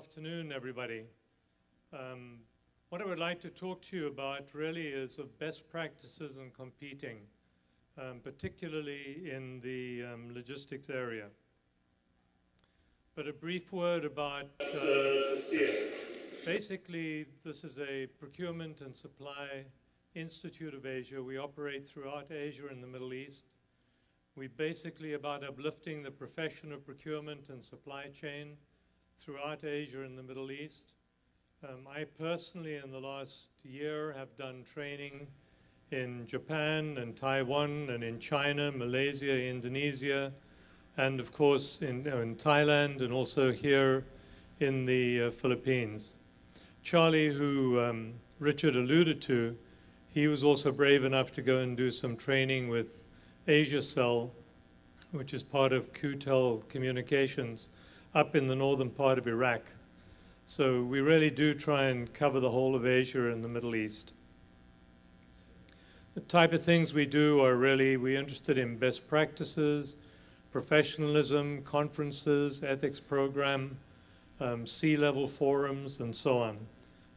afternoon, everybody. What I would like to talk to you about really is of best practices in competing, particularly in the logistics area. But a brief word about basically, this is a procurement and supply institute of Asia. We operate throughout Asia and the Middle East. We basically about uplifting the profession of procurement and supply chain throughout Asia and the Middle East. I personally, in the last year, have done training in Japan and Taiwan and in China, Malaysia, Indonesia, and of course in Thailand and also here in the Philippines. Charlie, who Richard alluded to, he was also brave enough to go and do some training with Asia Cell, which is part of QTEL Communications, up in the northern part of Iraq. So we really do try and cover the whole of Asia and the Middle East. The type of things we do are really, we're interested in best practices, professionalism, conferences, ethics program, C-level forums, and so on.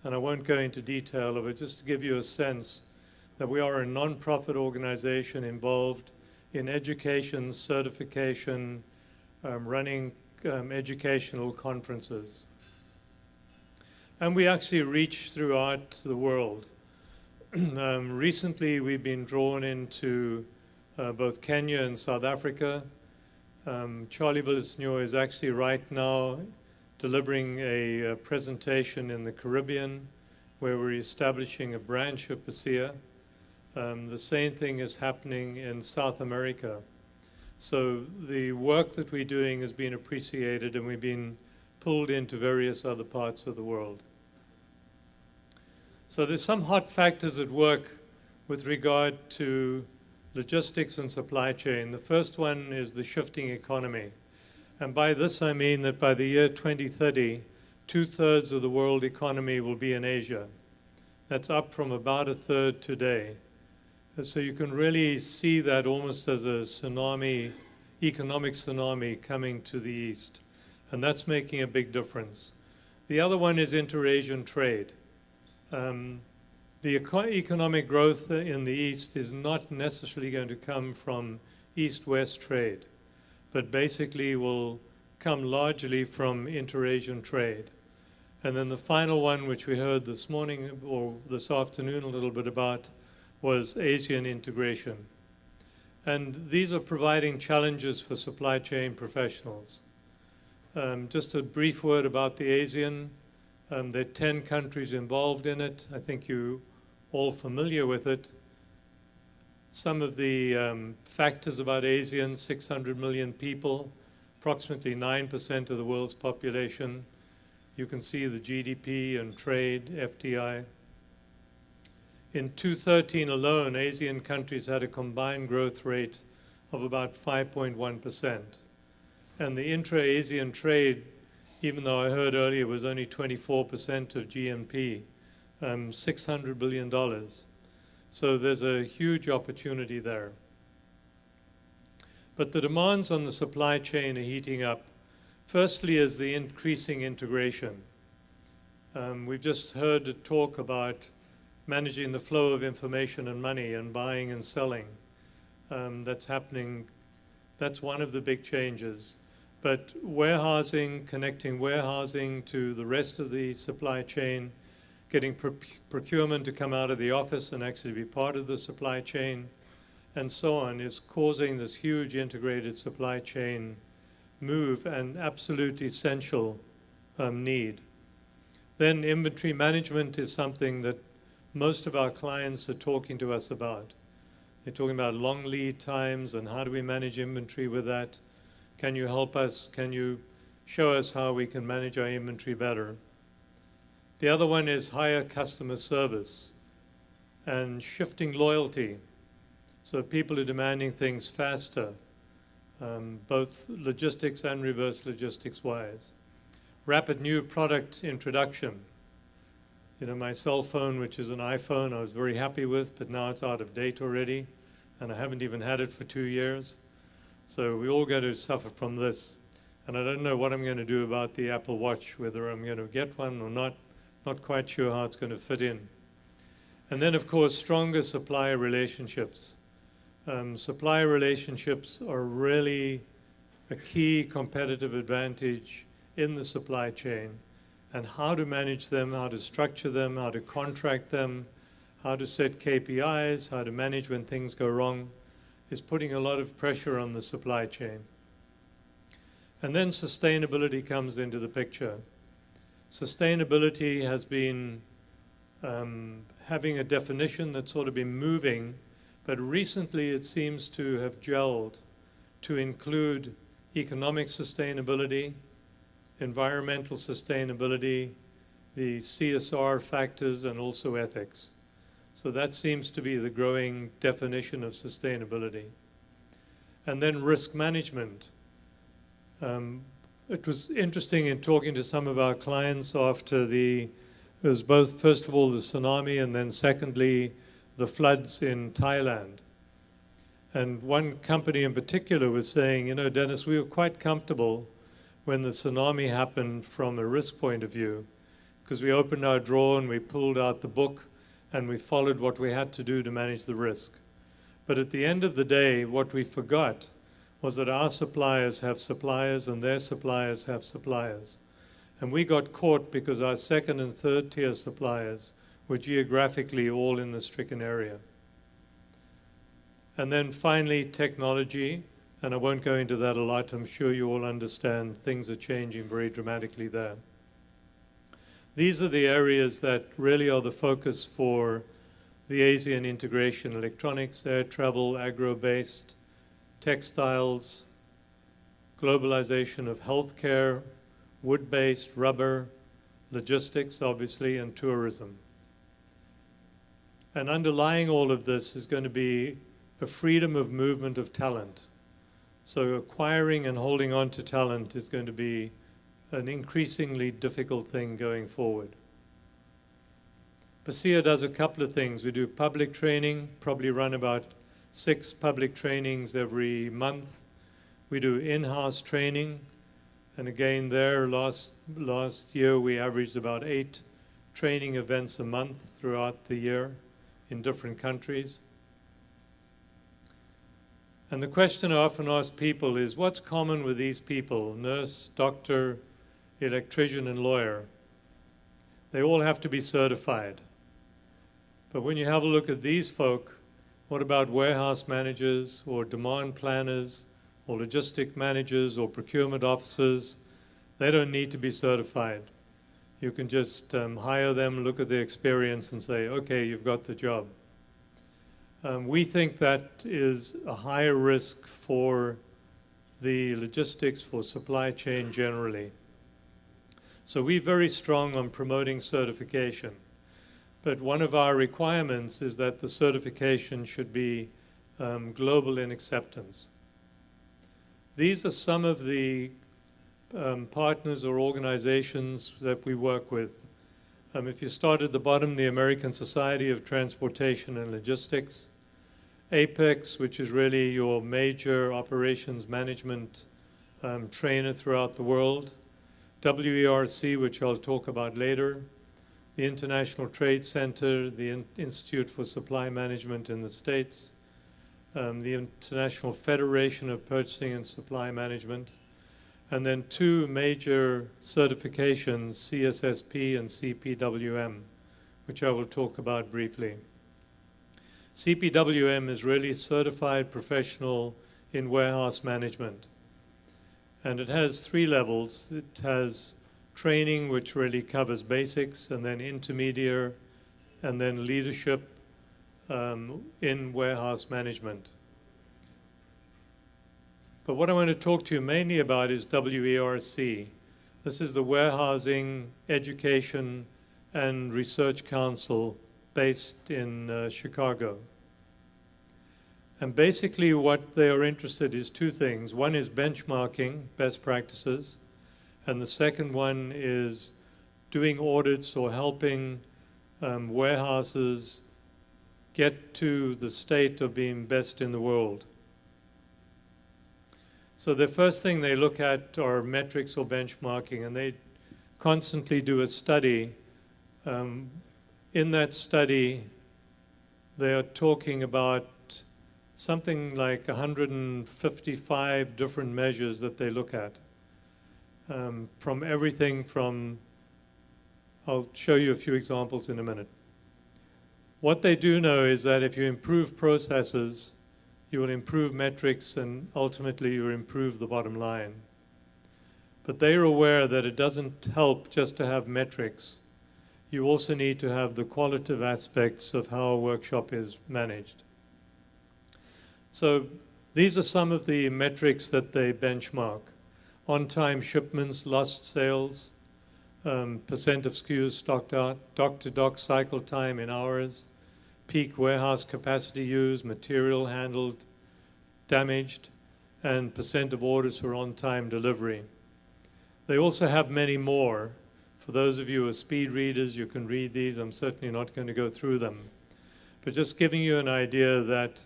And I won't go into detail of it, just to give you a sense that we are a non-profit organization involved in education, certification, running educational conferences. And we actually reach throughout the world. Recently, we've been drawn into both Kenya and South Africa. Charlie Villasenor is actually right now delivering a presentation in the Caribbean where we're establishing a branch of PASIA. The same thing is happening in South America. So the work that we're doing has been appreciated and we've been pulled into various other parts of the world. So there's some hot factors at work with regard to logistics and supply chain. The first one is the shifting economy. And by this I mean that by the year 2030, 2/3 of the world economy will be in Asia. That's up from about 1/3 today. So you can really see that almost as a tsunami, economic tsunami coming to the east. And that's making a big difference. The other one is inter-Asian trade. The economic growth in the east is not necessarily going to come from east-west trade, but basically will come largely from inter-Asian trade. And then the final one, which we heard this morning or this afternoon a little bit about, was ASEAN integration. And these are providing challenges for supply chain professionals. Just a brief word about the ASEAN. There are 10 countries involved in it. I think you're all familiar with it. Some of the factors about ASEAN: 600 million people, approximately 9% of the world's population. You can see the GDP and trade, FDI. In 2013 alone, ASEAN countries had a combined growth rate of about 5.1%. And the intra-ASEAN trade, even though I heard earlier was only 24% of GNP, $600 billion. So there's a huge opportunity there. But the demands on the supply chain are heating up. Firstly is the increasing integration. We've just heard a talk about managing the flow of information and money and buying and selling. That's happening. That's one of the big changes. But warehousing, connecting warehousing to the rest of the supply chain, getting procurement to come out of the office and actually be part of the supply chain, and so on, is causing this huge integrated supply chain move and absolute essential need. Then inventory management is something that most of our clients are talking to us about. They're talking about long lead times and how do we manage inventory with that. Can you help us? Can you show us how we can manage our inventory better? The other one is higher customer service and shifting loyalty. So people are demanding things faster, both logistics and reverse logistics wise. Rapid new product introduction. You know, my cell phone, which is an iPhone, I was very happy with, but now it's out of date already, and I haven't even had it for 2 years. So we all got to suffer from this. And I don't know what I'm going to do about the Apple Watch, whether I'm going to get one or not. Not quite sure how it's going to fit in. And then, of course, stronger supplier relationships. Supplier relationships are really a key competitive advantage in the supply chain. And how to manage them, how to structure them, how to contract them, how to set KPIs, how to manage when things go wrong, is putting a lot of pressure on the supply chain. And then sustainability comes into the picture. Sustainability has been having a definition that's sort of been moving, but recently it seems to have gelled to include economic sustainability, environmental sustainability, the CSR factors, and also ethics. So that seems to be the growing definition of sustainability. And then risk management. It was interesting in talking to some of our clients after it was both, first of all, the tsunami, and then secondly, the floods in Thailand. And one company in particular was saying, you know, Dennis, we were quite comfortable when the tsunami happened from a risk point of view, because we opened our drawer and we pulled out the book and we followed what we had to do to manage the risk. But at the end of the day, what we forgot was that our suppliers have suppliers and their suppliers have suppliers. And we got caught because our second and third tier suppliers were geographically all in the stricken area. And then finally, technology, and I won't go into that a lot. I'm sure you all understand things are changing very dramatically there. These are the areas that really are the focus for the ASEAN integration: electronics, air travel, agro-based, textiles, globalization of healthcare, wood-based, rubber, logistics, obviously, and tourism. And underlying all of this is going to be a freedom of movement of talent. So acquiring and holding on to talent is going to be an increasingly difficult thing going forward. PASIA does a couple of things. We do public training, probably run about 6 public trainings every month. We do in-house training, and again there, last year we averaged about 8 training events a month throughout the year in different countries. And the question I often ask people is, what's common with these people? Nurse, doctor, electrician, and lawyer. They all have to be certified. But when you have a look at these folk, what about warehouse managers or demand planners or logistic managers or procurement officers? They don't need to be certified. You can just hire them, look at their experience, and say, okay, you've got the job. We think that is a higher risk for the logistics, for supply chain generally. So we're very strong on promoting certification. But one of our requirements is that the certification should be global in acceptance. These are some of the partners or organizations that we work with. If you start at the bottom, the American Society of Transportation and Logistics, APEX, which is really your major operations management trainer throughout the world, WERC, which I'll talk about later, the International Trade Center, the Institute for Supply Management in the States, the International Federation of Purchasing and Supply Management, and then 2 major certifications, CSSP and CPWM, which I will talk about briefly. CPWM is really Certified Professional in Warehouse Management. And it has 3 levels. It has training, which really covers basics, and then intermediate, and then leadership in warehouse management. But what I want to talk to you mainly about is WERC. This is the Warehousing, Education, and Research Council based in Chicago. And basically what they are interested in is 2 things. One is benchmarking best practices, and the second one is doing audits or helping warehouses get to the state of being best in the world. So the first thing they look at are metrics or benchmarking, and they constantly do a study. In that study, they are talking about something like 155 different measures that they look at, from everything from, I'll show you a few examples in a minute. What they do know is that if you improve processes, you will improve metrics, and ultimately you will improve the bottom line. But they are aware that it doesn't help just to have metrics. You also need to have the qualitative aspects of how a workshop is managed. So these are some of the metrics that they benchmark. On-time shipments, lost sales, percent of SKUs stocked out, dock-to-dock cycle time in hours, peak warehouse capacity used, material handled, damaged, and percent of orders for on-time delivery. They also have many more. For those of you who are speed readers, you can read these. I'm certainly not going to go through them. But just giving you an idea that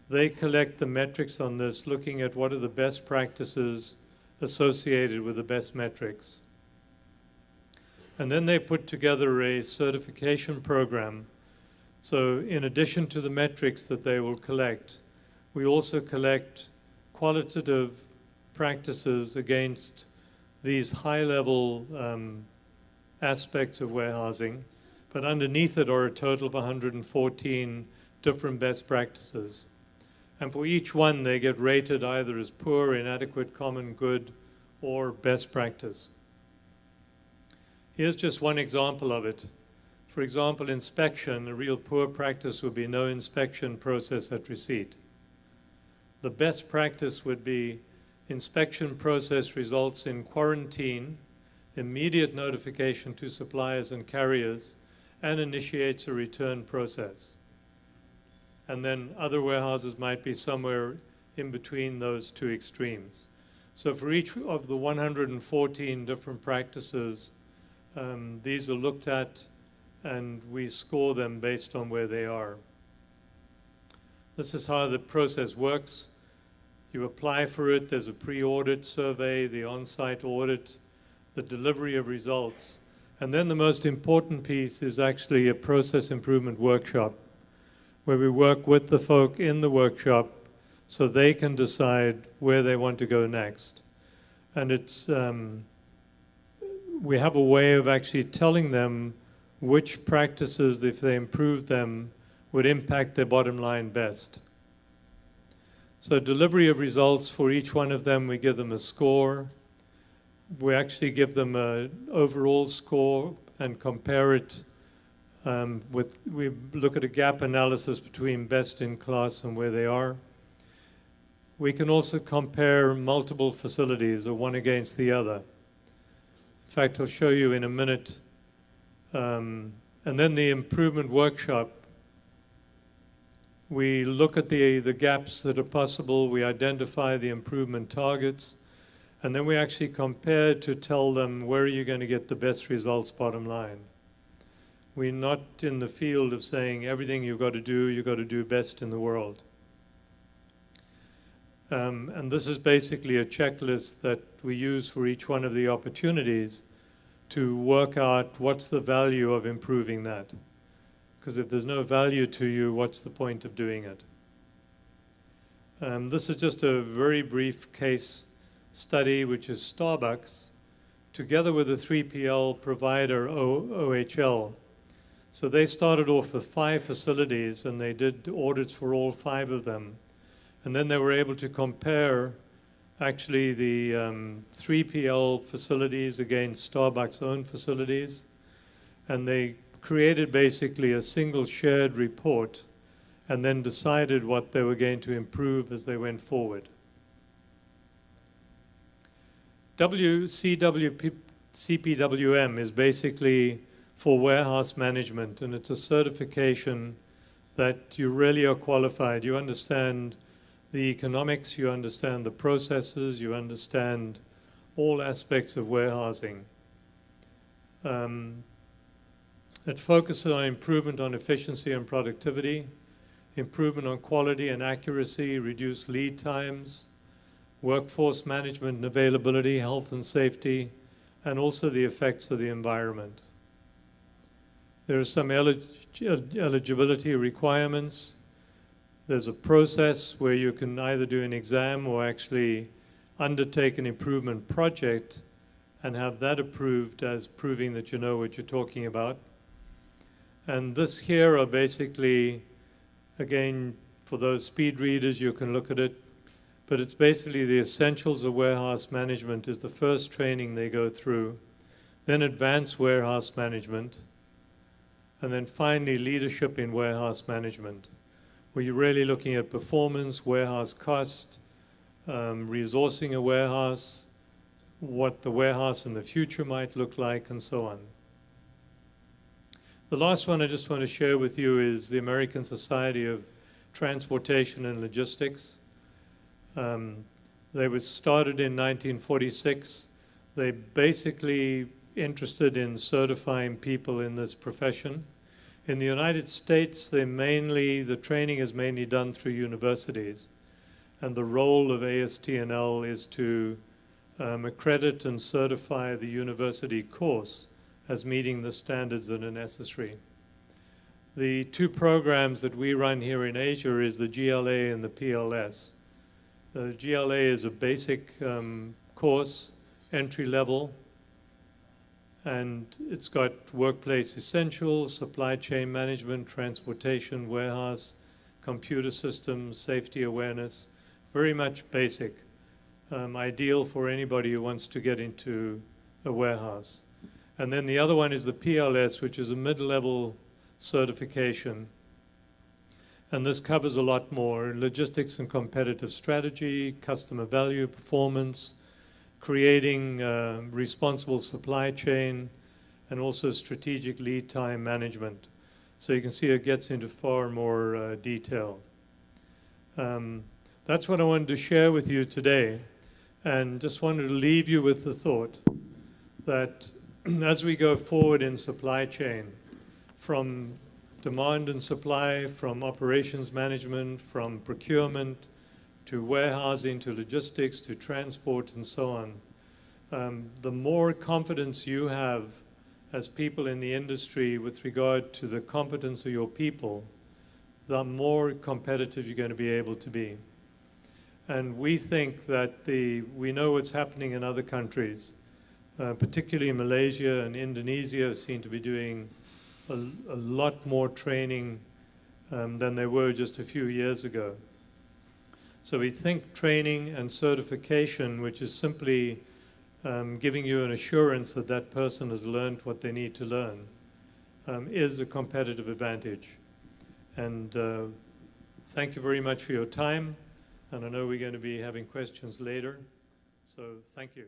they collect the metrics on this, looking at what are the best practices associated with the best metrics. And then they put together a certification program. So in addition to the metrics that they will collect, we also collect qualitative practices against these high-level aspects of warehousing, but underneath it are a total of 114 different best practices. And for each one, they get rated either as poor, inadequate, common, good, or best practice. Here's just one example of it. For example, inspection, a real poor practice would be no inspection process at receipt. The best practice would be inspection process results in quarantine, immediate notification to suppliers and carriers, and initiates a return process. And then other warehouses might be somewhere in between those two extremes. So for each of the 114 different practices, these are looked at and we score them based on where they are. This is how the process works. You apply for it, there's a pre-audit survey, the on-site audit, the delivery of results. And then the most important piece is actually a process improvement workshop where we work with the folk in the workshop so they can decide where they want to go next. And it's, we have a way of actually telling them which practices, if they improve them, would impact their bottom line best. So delivery of results for each one of them, we give them a score. We actually give them an overall score and compare it we look at a gap analysis between best in class and where they are. We can also compare multiple facilities or one against the other. In fact, I'll show you in a minute. And then the improvement workshop, we look at the gaps that are possible, we identify the improvement targets, and then we actually compare to tell them where are you going to get the best results bottom line. We're not in the field of saying everything you've got to do best in the world. And this is basically a checklist that we use for each one of the opportunities to work out what's the value of improving that. Because if there's no value to you, what's the point of doing it? This is just a very brief case study, which is Starbucks, together with a 3PL provider, OHL. So they started off with 5 facilities, and they did audits for all 5 of them. And then they were able to compare actually the 3PL facilities against Starbucks' own facilities. And they created basically a single shared report and then decided what they were going to improve as they went forward. CPWM is basically for warehouse management, and it's a certification that you really are qualified. You understand the economics, you understand the processes, you understand all aspects of warehousing. It focuses on improvement on efficiency and productivity, improvement on quality and accuracy, reduce lead times, workforce management and availability, health and safety, and also the effects of the environment. There are some eligibility requirements. There's a process where you can either do an exam or actually undertake an improvement project and have that approved as proving that you know what you're talking about. And this here are basically, again, for those speed readers, you can look at it, but it's basically the essentials of warehouse management is the first training they go through, then advanced warehouse management, and then finally leadership in warehouse management, where you're really looking at performance, warehouse cost, resourcing a warehouse, what the warehouse in the future might look like, and so on. The last one I just want to share with you is the American Society of Transportation and Logistics. They were started in 1946. They basically interested in certifying people in this profession. In the United States, the training is mainly done through universities. And the role of ASTNL is to accredit and certify the university course as meeting the standards that are necessary. The two programs that we run here in Asia is the GLA and the PLS. The GLA is a basic course, entry level, and it's got workplace essentials, supply chain management, transportation, warehouse, computer systems, safety awareness, very much basic, ideal for anybody who wants to get into a warehouse. And then the other one is the PLS, which is a mid-level certification. And this covers a lot more: logistics and competitive strategy, customer value, performance, creating responsible supply chain, and also strategic lead time management. So you can see it gets into far more detail. That's what I wanted to share with you today. And just wanted to leave you with the thought that as we go forward in supply chain, from demand and supply, from operations management, from procurement, to warehousing, to logistics, to transport, and so on, the more confidence you have as people in the industry with regard to the competence of your people, the more competitive you're going to be able to be. And we think that we know what's happening in other countries, particularly Malaysia and Indonesia seem to be doing a lot more training than they were just a few years ago. So we think training and certification, which is simply giving you an assurance that that person has learned what they need to learn, is a competitive advantage. And thank you very much for your time. And I know we're going to be having questions later. So thank you.